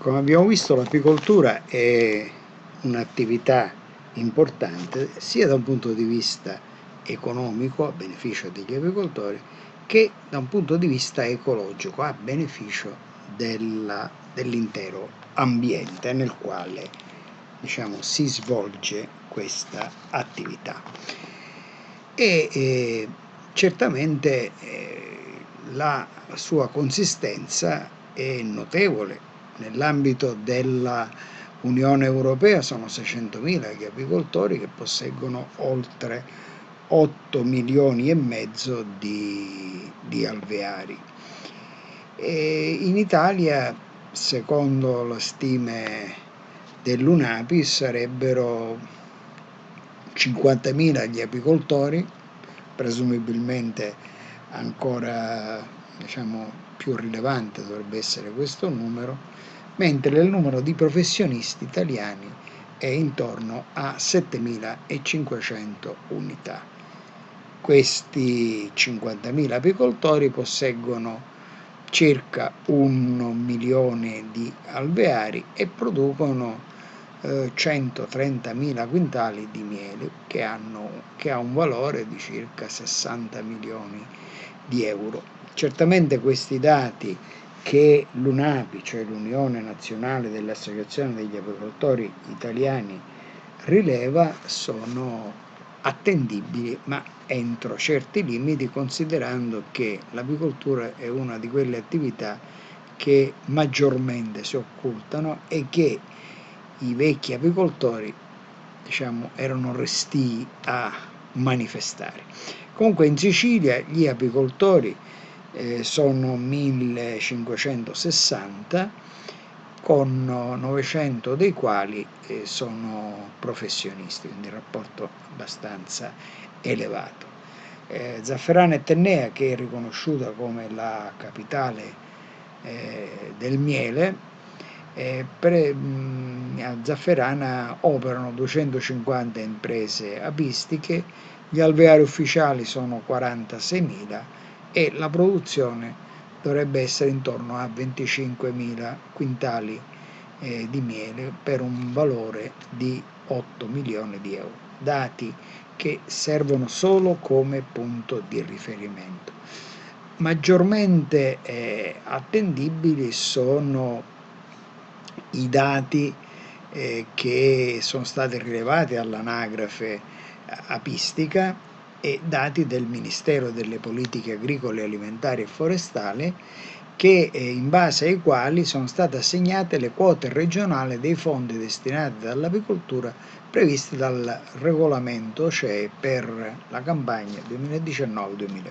Come abbiamo visto, l'apicoltura è un'attività importante sia da un punto di vista economico a beneficio degli apicoltori che da un punto di vista ecologico a beneficio dell'intero ambiente nel quale, diciamo, si svolge questa attività. E certamente la sua consistenza è notevole. Nell'ambito della Unione Europea sono 600.000 gli apicoltori che posseggono oltre 8 milioni e mezzo di alveari. E in Italia, secondo le stime dell'UNAPI, sarebbero 50.000 gli apicoltori, presumibilmente ancora, diciamo, più rilevante dovrebbe essere questo numero, mentre il numero di professionisti italiani è intorno a 7.500 unità. Questi 50.000 apicoltori posseggono circa 1 milione di alveari e producono 130.000 quintali di miele che ha un valore di circa 60 milioni di euro. Certamente questi dati che l'UNAPI, cioè l'Unione Nazionale delle Associazioni degli Apicoltori Italiani, rileva sono attendibili, ma entro certi limiti, considerando che l'apicoltura è una di quelle attività che maggiormente si occultano e che i vecchi apicoltori, diciamo, erano restii a manifestare. Comunque in Sicilia gli apicoltori sono 1560, con 900 dei quali sono professionisti, quindi un rapporto abbastanza elevato. Zafferana e Tennea, che è riconosciuta come la capitale del miele, a Zafferana operano 250 imprese apistiche, gli alveari ufficiali sono 46.000 e la produzione dovrebbe essere intorno a 25.000 quintali di miele per un valore di 8 milioni di euro, dati che servono solo come punto di riferimento. Maggiormente attendibili sono i dati che sono stati rilevati all'anagrafe apistica e dati del Ministero delle Politiche Agricole, Alimentari e Forestali, che in base ai quali sono state assegnate le quote regionali dei fondi destinati all'apicoltura previsti dal regolamento CE per la campagna 2019-2020.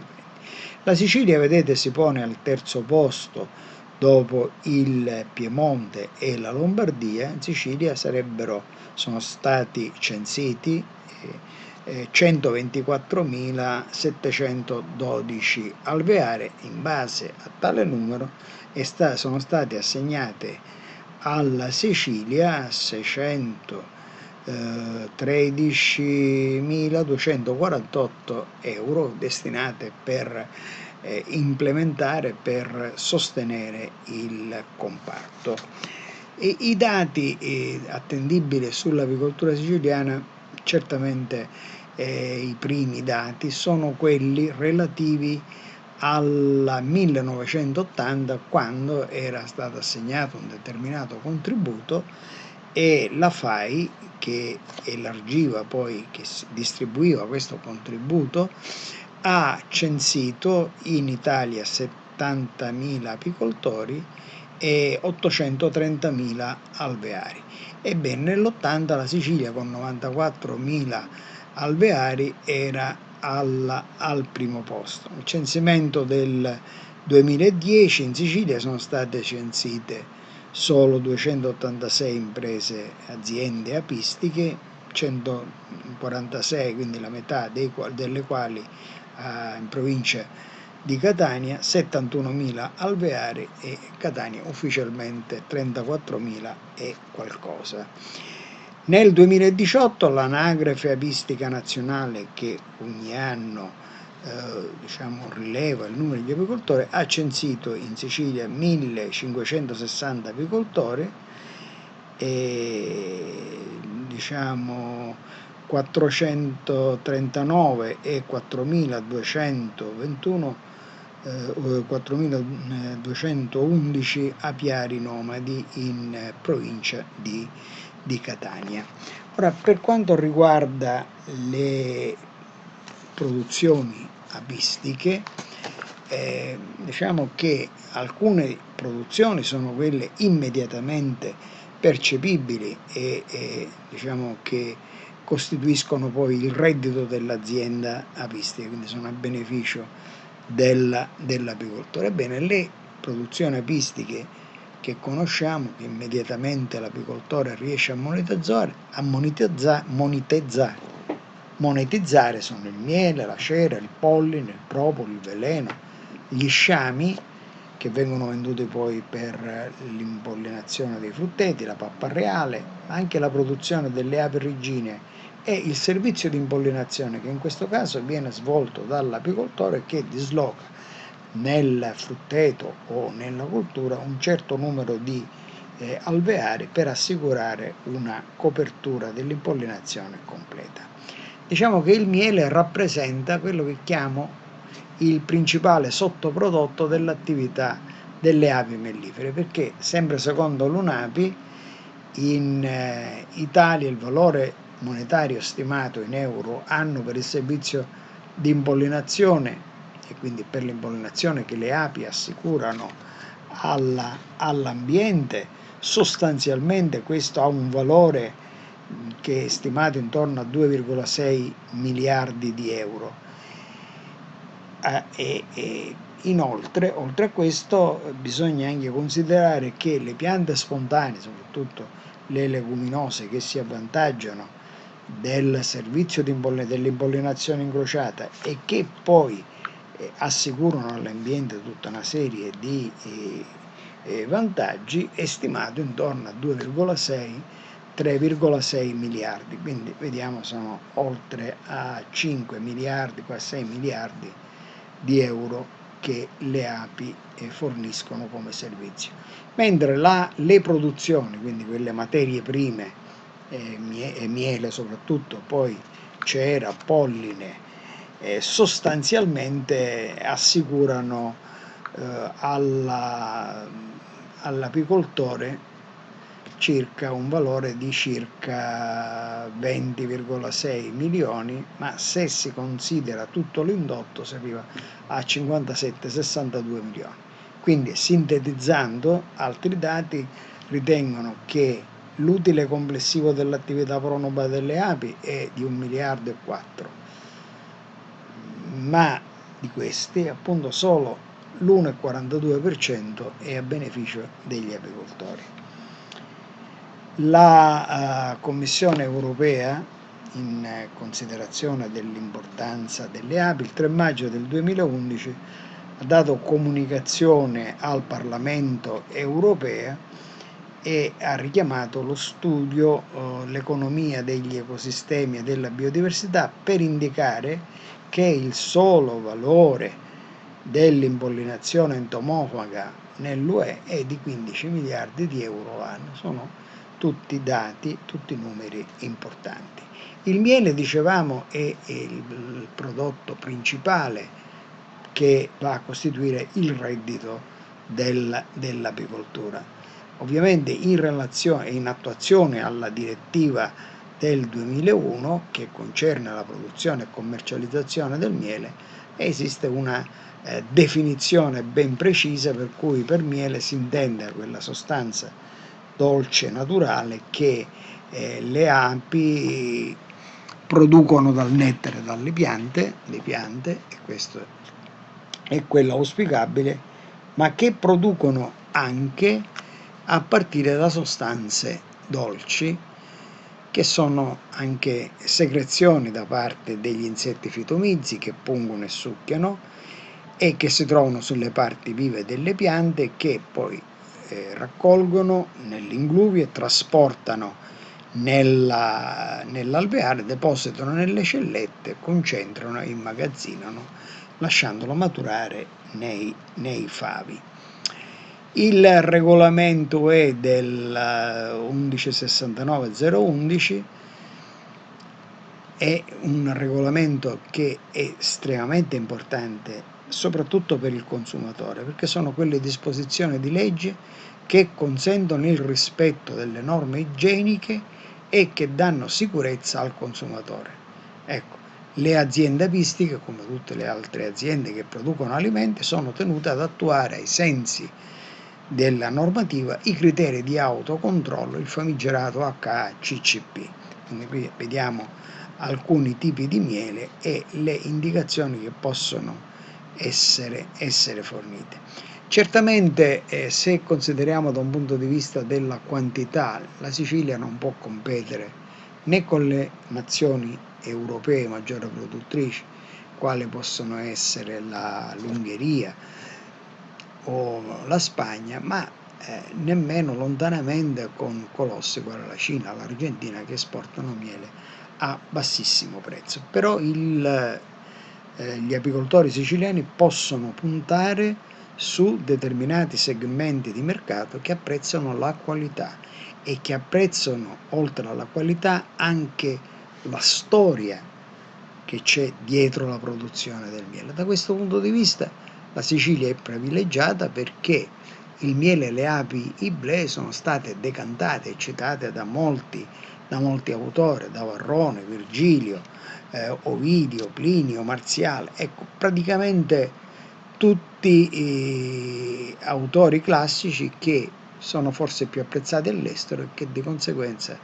La Sicilia, vedete, si pone al terzo posto dopo il Piemonte e la Lombardia. In Sicilia sono stati censiti 124.712 alveari. In base a tale numero sono state assegnate alla Sicilia 613.248 euro destinate per implementare, per sostenere il comparto. E i dati attendibili sull'apicoltura siciliana, certamente i primi dati sono quelli relativi al 1980, quando era stato assegnato un determinato contributo e la FAI, che elargiva poi, che distribuiva questo contributo, ha censito in Italia 70.000 apicoltori e 830.000 alveari. Ebbene, nell'80 la Sicilia con 94.000 alveari era al primo posto. Il censimento del 2010 in Sicilia sono state censite solo 286 imprese, aziende apistiche, 146, quindi la metà delle quali in provincia di Catania, 71.000 alveari e Catania ufficialmente 34.000 e qualcosa. Nel 2018 l'Anagrafe Apistica Nazionale, che ogni anno diciamo, rileva il numero di apicoltori, ha censito in Sicilia 1560 apicoltori e diciamo 439 e 4221 4211 apiari nomadi in provincia di Catania. Ora, per quanto riguarda le produzioni apistiche, diciamo che alcune produzioni sono quelle immediatamente percepibili e diciamo che costituiscono poi il reddito dell'azienda apistica, quindi sono a beneficio dell'apicoltore. Ebbene, le produzioni apistiche che conosciamo, che immediatamente l'apicoltore riesce a monetizzare sono il miele, la cera, il polline, il propolo, il veleno, gli sciami che vengono venduti poi per l'impollinazione dei frutteti, la pappa reale, anche la produzione delle api regine e il servizio di impollinazione che in questo caso viene svolto dall'apicoltore che disloca nel frutteto o nella coltura un certo numero di alveari per assicurare una copertura dell'impollinazione completa. Diciamo che il miele rappresenta quello che chiamo il principale sottoprodotto dell'attività delle api mellifere, perché sempre secondo l'UNAPI in Italia il valore monetario stimato in euro anno per il servizio di impollinazione e quindi per l'impollinazione che le api assicurano all'ambiente, sostanzialmente questo ha un valore che è stimato intorno a 2,6 miliardi di euro. Inoltre, oltre a questo, bisogna anche considerare che le piante spontanee, soprattutto le leguminose che si avvantaggiano del servizio dell'impollinazione incrociata e che poi assicurano all'ambiente tutta una serie di vantaggi, è stimato intorno a 3,6 miliardi, quindi vediamo sono oltre a 5 miliardi, quasi 6 miliardi di euro che le api forniscono come servizio. Mentre le produzioni, quindi quelle materie prime, miele soprattutto, poi cera, polline, sostanzialmente assicurano all'apicoltore circa un valore di circa 20,6 milioni, ma se si considera tutto l'indotto si arriva a 57-62 milioni. Quindi, sintetizzando, altri dati ritengono che l'utile complessivo dell'attività pronoba delle api è di 1 miliardo e 4, ma di questi appunto solo l'1,42% è a beneficio degli apicoltori. La Commissione europea, in considerazione dell'importanza delle api, il 3 maggio del 2011 ha dato comunicazione al Parlamento europeo e ha richiamato lo studio l'economia degli ecosistemi e della biodiversità per indicare che il solo valore dell'impollinazione entomofaga nell'UE è di 15 miliardi di euro l'anno. Sono tutti dati, tutti numeri importanti. Il miele, dicevamo, è il prodotto principale che va a costituire il reddito dell'apicoltura. Ovviamente in attuazione alla direttiva del 2001 che concerne la produzione e commercializzazione del miele, esiste una definizione ben precisa per cui per miele si intende quella sostanza dolce naturale che le api producono dal nettare dalle piante, e questo è quello auspicabile, ma che producono anche a partire da sostanze dolci che sono anche secrezioni da parte degli insetti fitomizzi che pungono e succhiano e che si trovano sulle parti vive delle piante che poi raccolgono nell'ingluvio e trasportano nell'alveare, depositano nelle cellette, concentrano e immagazzinano, lasciandolo maturare nei favi. Il regolamento è del 1169-011, è un regolamento che è estremamente importante soprattutto per il consumatore, perché sono quelle disposizioni di legge che consentono il rispetto delle norme igieniche e che danno sicurezza al consumatore. Ecco, le aziende apistiche, come tutte le altre aziende che producono alimenti, sono tenute ad attuare ai sensi della normativa i criteri di autocontrollo, il famigerato HACCP. Quindi qui vediamo alcuni tipi di miele e le indicazioni che possono essere fornite. Certamente se consideriamo da un punto di vista della quantità, la Sicilia non può competere né con le nazioni europee maggiori produttrici, quali possono essere l'Ungheria o la Spagna, ma nemmeno lontanamente con colossi quale la Cina, l'Argentina, che esportano miele a bassissimo prezzo. Però gli apicoltori siciliani possono puntare su determinati segmenti di mercato che apprezzano la qualità e che apprezzano, oltre alla qualità, anche la storia che c'è dietro la produzione del miele. Da questo punto di vista la Sicilia è privilegiata perché il miele e le api iblee sono state decantate e citate da molti autori, da Varrone, Virgilio, Ovidio, Plinio, Marziale, ecco, praticamente tutti autori classici che sono forse più apprezzati all'estero e che di conseguenza,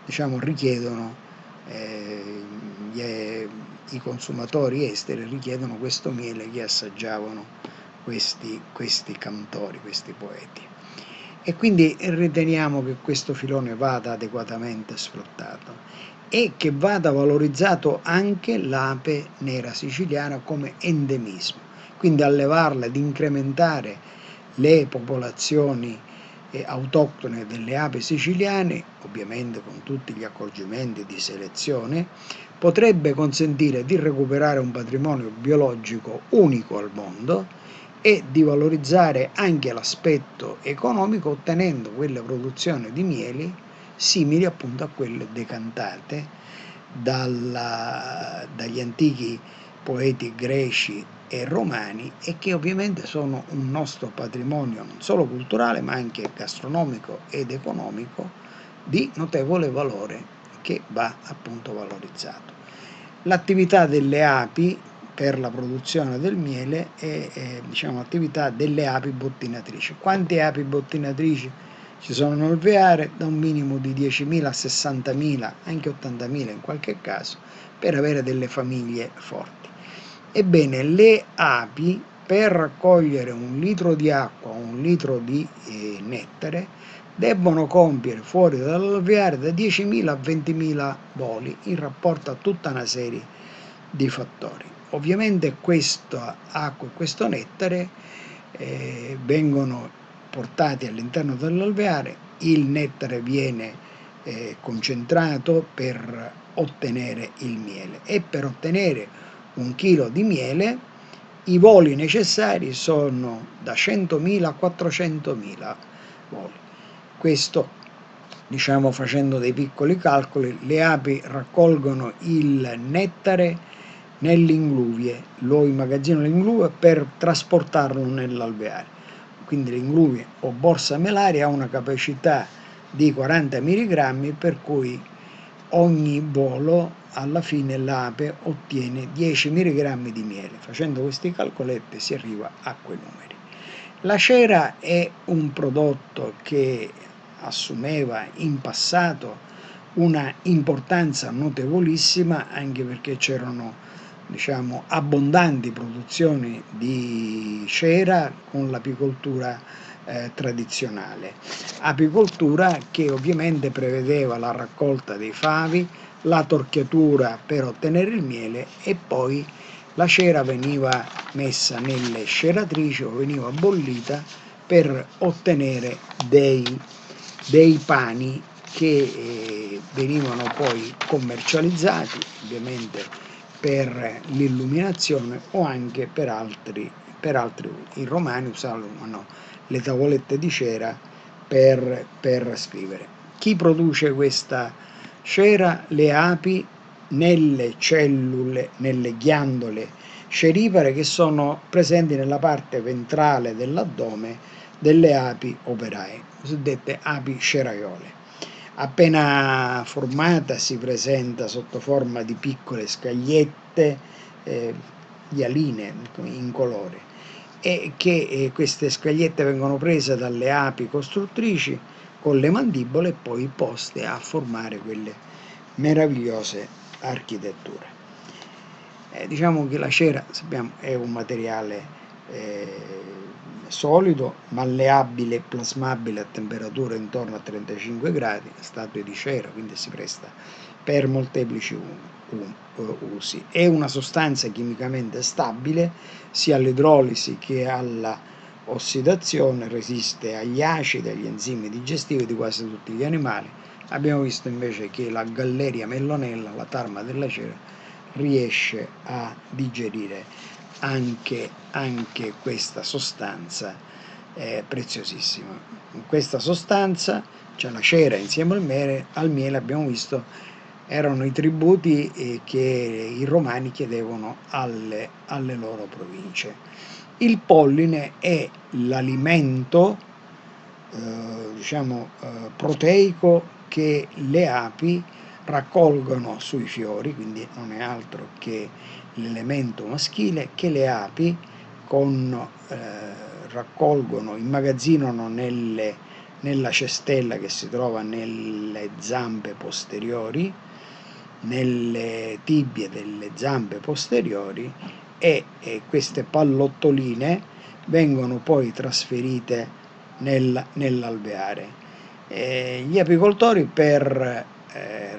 diciamo, richiedono i consumatori esteri richiedono questo miele che assaggiavano questi cantori, questi poeti. E quindi riteniamo che questo filone vada adeguatamente sfruttato e che vada valorizzato anche l'ape nera siciliana come endemismo, quindi allevarla, ad incrementare le popolazioni autoctone delle api siciliane, ovviamente con tutti gli accorgimenti di selezione, potrebbe consentire di recuperare un patrimonio biologico unico al mondo e di valorizzare anche l'aspetto economico, ottenendo quelle produzioni di mieli simili appunto a quelle decantate dagli antichi poeti greci e romani e che ovviamente sono un nostro patrimonio non solo culturale ma anche gastronomico ed economico di notevole valore che va appunto valorizzato. L'attività delle api per la produzione del miele è diciamo, attività delle api bottinatrici. Quante api bottinatrici ci sono nel alveare? Da un minimo di 10.000 a 60.000, anche 80.000 in qualche caso, per avere delle famiglie forti. Ebbene, le api per raccogliere 1 litro di acqua o 1 litro di nettare debbono compiere fuori dall'alveare da 10.000 a 20.000 voli in rapporto a tutta una serie di fattori. Ovviamente questa acqua e questo nettare vengono portati all'interno dell'alveare, il nettare viene concentrato per ottenere il miele e per ottenere 1 chilo di miele i voli necessari sono da 100.000 a 400.000 voli. Questo, diciamo, facendo dei piccoli calcoli, le api raccolgono il nettare nell'ingluvie, lo immagazzinano nell'ingluvie per trasportarlo nell'alveare. Quindi l'ingluvie o borsa melaria ha una capacità di 40 mg, per cui ogni volo alla fine l'ape ottiene 10 mg di miele. Facendo questi calcoletti si arriva a quei numeri. La cera è un prodotto che assumeva in passato una importanza notevolissima anche perché c'erano, diciamo, abbondanti produzioni di cera con l'apicoltura tradizionale. Apicoltura che ovviamente prevedeva la raccolta dei favi, la torchiatura per ottenere il miele e poi la cera veniva messa nelle ceratrici o veniva bollita per ottenere dei pani che venivano poi commercializzati, ovviamente per l'illuminazione o anche per altri usi. I romani usavano le tavolette di cera per scrivere. Chi produce questa cera? Le api nelle cellule, nelle ghiandole ceripare che sono presenti nella parte ventrale dell'addome delle api operaie, cosiddette api ceraiole. Appena formata si presenta sotto forma di piccole scagliette ialine in colore, e che queste scagliette vengono prese dalle api costruttrici con le mandibole e poi poste a formare quelle meravigliose architetture. Diciamo che la cera, sappiamo, è un materiale solido, malleabile e plasmabile a temperatura intorno a 35 gradi, stabile di cera, quindi si presta per molteplici usi. È una sostanza chimicamente stabile sia all'idrolisi che alla ossidazione, resiste agli acidi, agli enzimi digestivi di quasi tutti gli animali. Abbiamo visto invece che la Galleria mellonella, la tarma della cera, riesce a digerire anche questa sostanza preziosissima. In questa sostanza, cioè la cera insieme al miele, abbiamo visto, erano i tributi che i romani chiedevano alle loro province. Il polline è l'alimento proteico che le api raccolgono sui fiori, quindi non è altro che l'elemento maschile che le api raccolgono, immagazzinano nella cestella che si trova nelle zampe posteriori, nelle tibie delle zampe posteriori, e queste pallottoline vengono poi trasferite nell'alveare. Gli apicoltori per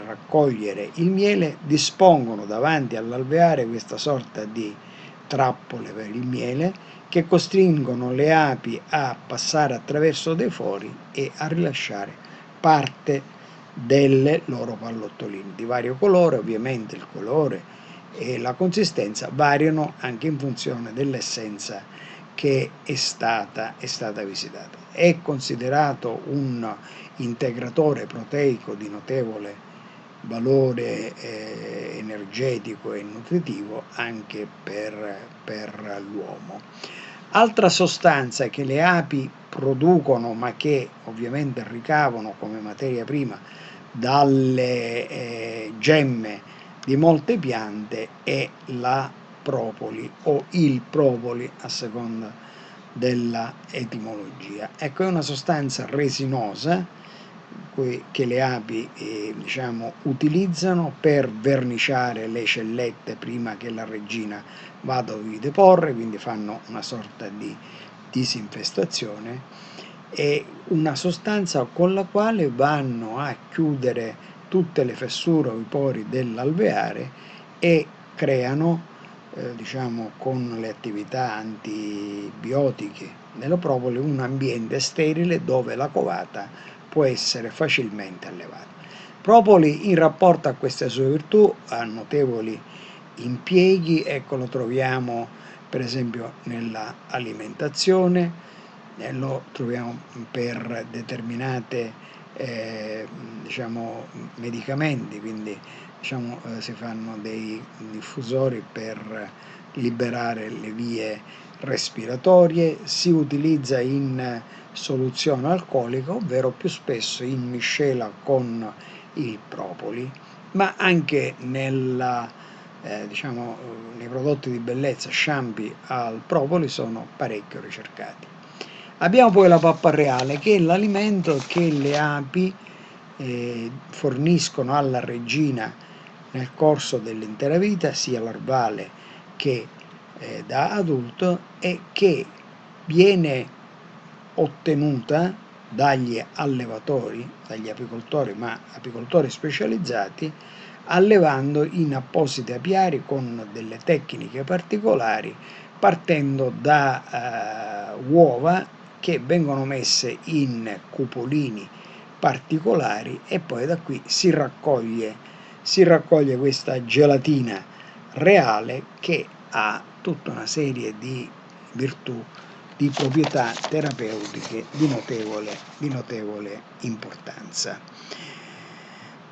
raccogliere il miele dispongono davanti all'alveare questa sorta di trappole per il miele che costringono le api a passare attraverso dei fori e a rilasciare parte delle loro pallottoline di vario colore. Ovviamente il colore e la consistenza variano anche in funzione dell'essenza che è stata visitata. È considerato un integratore proteico di notevole valore energetico e nutritivo anche per l'uomo. Altra sostanza che le api producono, ma che ovviamente ricavano come materia prima dalle gemme di molte piante, è la propoli o il propoli a seconda della etimologia. Ecco, è una sostanza resinosa che le api utilizzano per verniciare le cellette prima che la regina vada a deporre, quindi fanno una sorta di disinfestazione. È una sostanza con la quale vanno a chiudere tutte le fessure o i pori dell'alveare e creano, con le attività antibiotiche della propoli, un ambiente sterile dove la covata può essere facilmente allevata. Propoli, in rapporto a queste sue virtù, ha notevoli impieghi, ecco, lo troviamo per esempio nella alimentazione, lo troviamo per determinate medicamenti, quindi si fanno dei diffusori per liberare le vie respiratorie, si utilizza in soluzione alcolica, ovvero più spesso in miscela con il propoli, ma anche nei prodotti di bellezza, shampoo al propoli sono parecchio ricercati. Abbiamo poi la pappa reale, che è l'alimento che le api forniscono alla regina nel corso dell'intera vita, sia larvale che da adulto, e che viene ottenuta dagli allevatori, dagli apicoltori, ma apicoltori specializzati, allevando in appositi apiari con delle tecniche particolari, partendo da uova che vengono messe in cupolini particolari e poi da qui si raccoglie questa gelatina reale che ha tutta una serie di virtù, di proprietà terapeutiche di notevole importanza.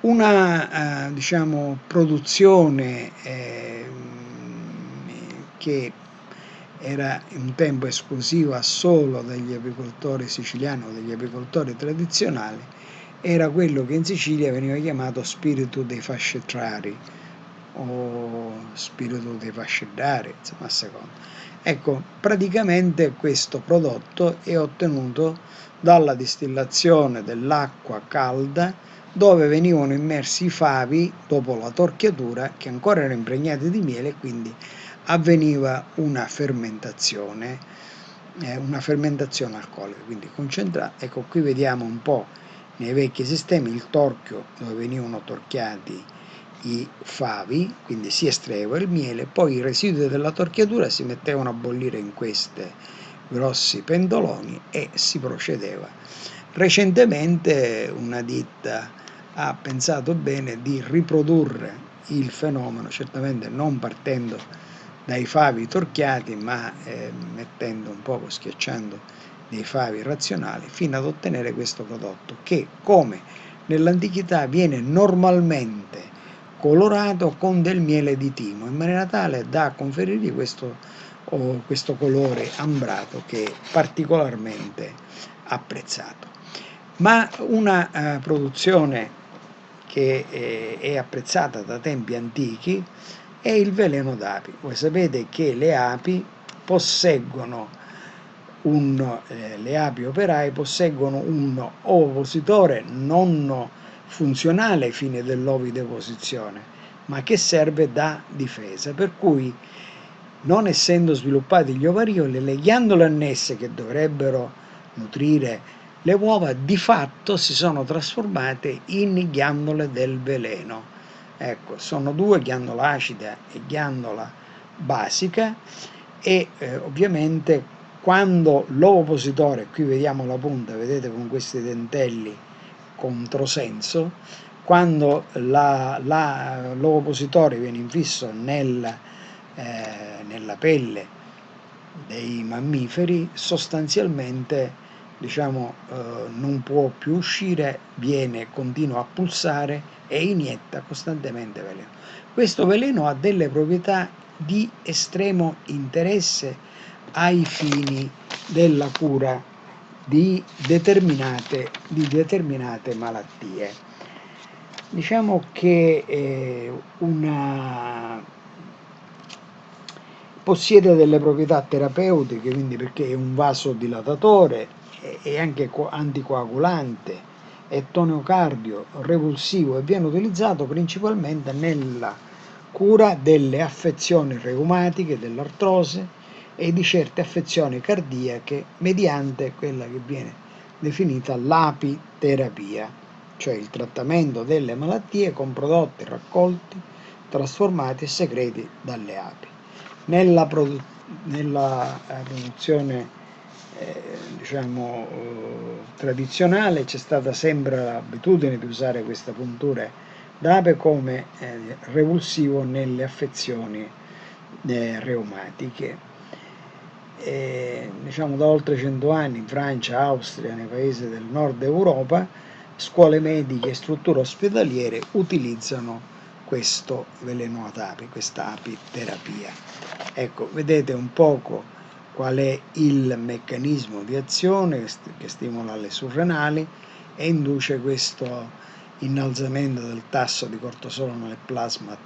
Una diciamo, produzione che era un tempo esclusiva solo degli apicoltori siciliani o degli apicoltori tradizionali, era quello che in Sicilia veniva chiamato spirito dei fascetrari o spirito dei fascellari, insomma a seconda. Ecco, praticamente questo prodotto è ottenuto dalla distillazione dell'acqua calda dove venivano immersi i favi dopo la torchiatura che ancora erano impregnati di miele e quindi avveniva una fermentazione alcolica, quindi concentrata. Ecco, qui vediamo un po' nei vecchi sistemi il torchio dove venivano torchiati i favi, quindi si estraeva il miele, poi i residui della torchiatura si mettevano a bollire in questi grossi pentoloni e si procedeva. Recentemente una ditta ha pensato bene di riprodurre il fenomeno, certamente non partendo dai favi torchiati, ma mettendo un poco, schiacciando dei favi razionali, fino ad ottenere questo prodotto che, come nell'antichità, viene normalmente colorato con del miele di timo, in maniera tale da conferirgli questo colore ambrato che è particolarmente apprezzato. Ma una produzione che è apprezzata da tempi antichi è il veleno d'api. Voi sapete che le api le api operaie posseggono un ovopositore non funzionale ai fini dell'ovideposizione, ma che serve da difesa, per cui non essendo sviluppati gli ovarioli, le ghiandole annesse che dovrebbero nutrire le uova di fatto si sono trasformate in ghiandole del veleno. Ecco, sono due, ghiandola acida e ghiandola basica, e ovviamente quando l'ovopositore, qui vediamo la punta, vedete con questi dentelli controsenso, quando l'ovopositore viene infisso nella pelle dei mammiferi, sostanzialmente non può più uscire, continua a pulsare e inietta costantemente veleno. Questo veleno ha delle proprietà di estremo interesse ai fini della cura di determinate malattie. Diciamo che possiede delle proprietà terapeutiche, quindi perché è un vasodilatatore, è anche anticoagulante, è toniocardio, revulsivo e viene utilizzato principalmente nella cura delle affezioni reumatiche, dell'artrosi e di certe affezioni cardiache mediante quella che viene definita l'apiterapia, cioè il trattamento delle malattie con prodotti raccolti, trasformati e secreti dalle api. Nella produzione tradizionale c'è stata sempre l'abitudine di usare queste punture d'ape come revulsivo nelle affezioni reumatiche. Da oltre 100 anni in Francia, Austria, nei paesi del nord Europa, scuole mediche e strutture ospedaliere utilizzano questo veleno ad api, questa apiterapia. Ecco, vedete un poco qual è il meccanismo di azione che stimola le surrenali e induce questo innalzamento del tasso di cortisolo nel plasma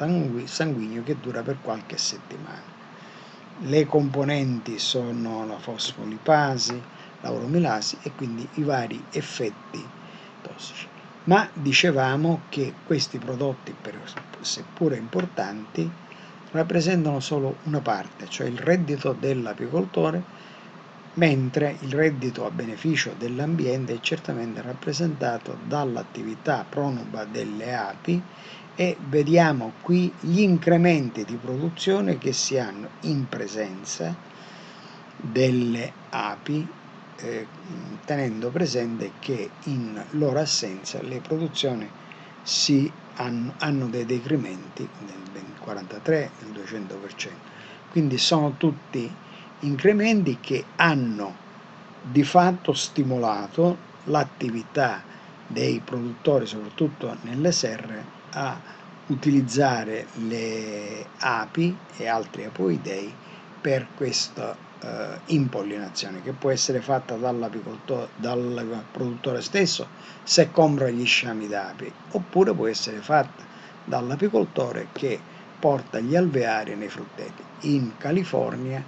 sanguigno che dura per qualche settimana. Le componenti sono la fosfolipasi, l'auromilasi e quindi i vari effetti tossici. Ma dicevamo che questi prodotti, seppure importanti, rappresentano solo una parte, cioè il reddito dell'apicoltore, mentre il reddito a beneficio dell'ambiente è certamente rappresentato dall'attività pronuba delle api, e vediamo qui gli incrementi di produzione che si hanno in presenza delle api tenendo presente che in loro assenza le produzioni hanno dei decrementi del 43, del 200%. Quindi sono tutti incrementi che hanno di fatto stimolato l'attività dei produttori, soprattutto nelle serre, a utilizzare le api e altri apoidei per questa impollinazione, che può essere fatta dal produttore stesso se compra gli sciami d'api, oppure può essere fatta dall'apicoltore che porta gli alveari nei frutteti. In California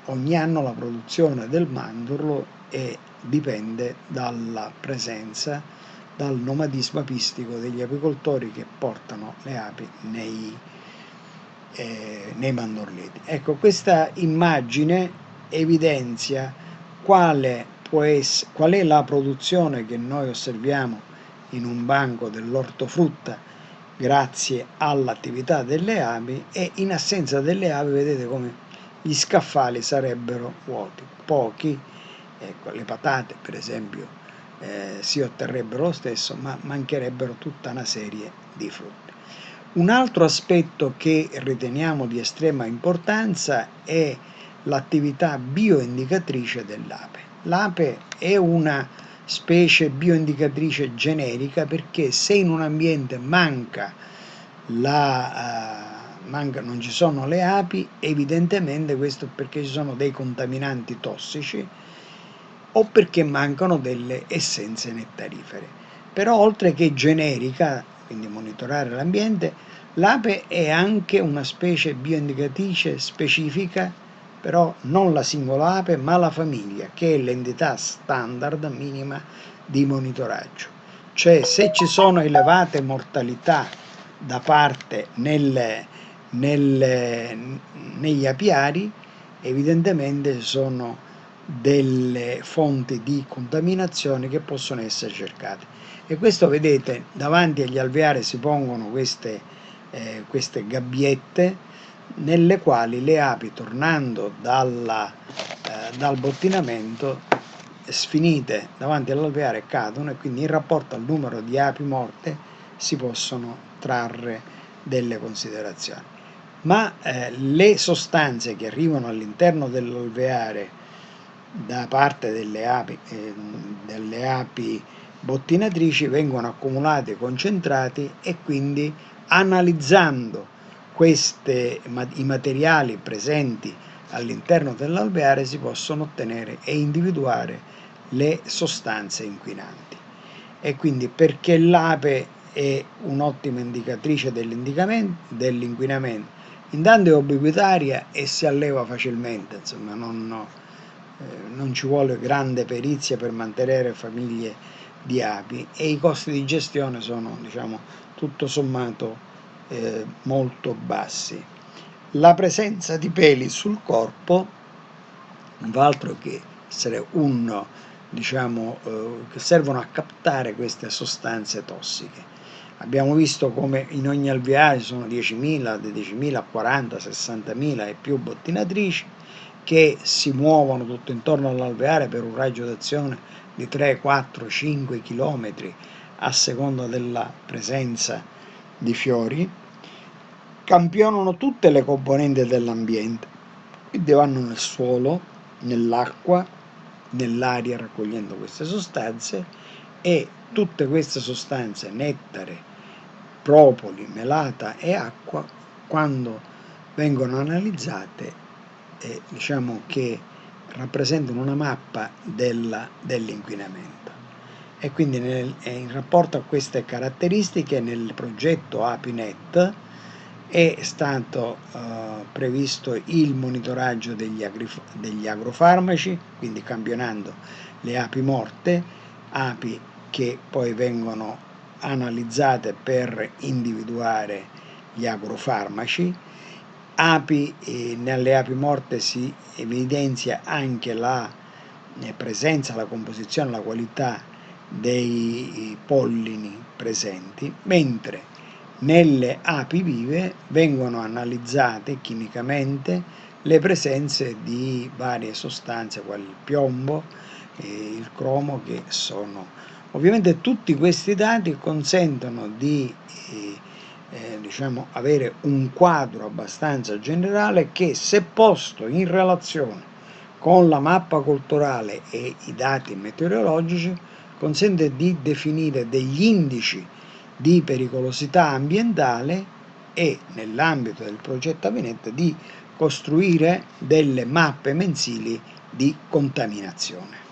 ogni anno la produzione del mandorlo dipende dalla presenza, dal nomadismo apistico degli apicoltori che portano le api nei mandorleti. Ecco, questa immagine evidenzia qual è la produzione che noi osserviamo in un banco dell'ortofrutta grazie all'attività delle api, e in assenza delle api vedete come gli scaffali sarebbero vuoti, pochi. Ecco, le patate per esempio si otterrebbero lo stesso, ma mancherebbero tutta una serie di frutti. Un altro aspetto che riteniamo di estrema importanza è l'attività bioindicatrice dell'ape. L'ape è una specie bioindicatrice generica perché se in un ambiente non ci sono le api, evidentemente questo è perché ci sono dei contaminanti tossici o perché mancano delle essenze nettarifere. Però oltre che generica, quindi monitorare l'ambiente, l'ape è anche una specie bioindicatrice specifica, però non la singola ape, ma la famiglia, che è l'entità standard minima di monitoraggio. Cioè, se ci sono elevate mortalità da parte negli apiari, evidentemente sono delle fonti di contaminazione che possono essere cercate. E questo, vedete, davanti agli alveari si pongono queste gabbiette nelle quali le api, tornando dal bottinamento, sfinite davanti all'alveare, cadono, e quindi in rapporto al numero di api morte si possono trarre delle considerazioni. Ma le sostanze che arrivano all'interno dell'alveare da parte delle api bottinatrici vengono accumulate, concentrate, e quindi analizzando i materiali presenti all'interno dell'alveare si possono ottenere e individuare le sostanze inquinanti. E quindi, perché l'ape è un'ottima indicatrice dell'inquinamento, intanto è ubiquitaria e si alleva facilmente, insomma non ci vuole grande perizia per mantenere famiglie di api, e i costi di gestione sono, diciamo, tutto sommato molto bassi. La presenza di peli sul corpo non fa altro che essere che servono a captare queste sostanze tossiche. Abbiamo visto come in ogni alveare sono 10.000, da 10.000 a 40, 60.000 e più bottinatrici che si muovono tutto intorno all'alveare per un raggio d'azione di 3, 4, 5 chilometri a seconda della presenza di fiori, campionano tutte le componenti dell'ambiente, quindi vanno nel suolo, nell'acqua, nell'aria raccogliendo queste sostanze, e tutte queste sostanze, nettare, propoli, melata e acqua, quando vengono analizzate, diciamo che rappresentano una mappa dell'inquinamento. E quindi in rapporto a queste caratteristiche nel progetto ApiNet è stato previsto il monitoraggio degli agrofarmaci, quindi campionando le api morte, api che poi vengono analizzate per individuare gli agrofarmaci. Nelle api morte si evidenzia anche la presenza, la composizione, la qualità dei pollini presenti, mentre nelle api vive vengono analizzate chimicamente le presenze di varie sostanze quali il piombo e il cromo, che sono ovviamente tutti questi dati consentono di diciamo, avere un quadro abbastanza generale che, se posto in relazione con la mappa culturale e i dati meteorologici, consente di definire degli indici di pericolosità ambientale e, nell'ambito del progetto Avinetta, di costruire delle mappe mensili di contaminazione.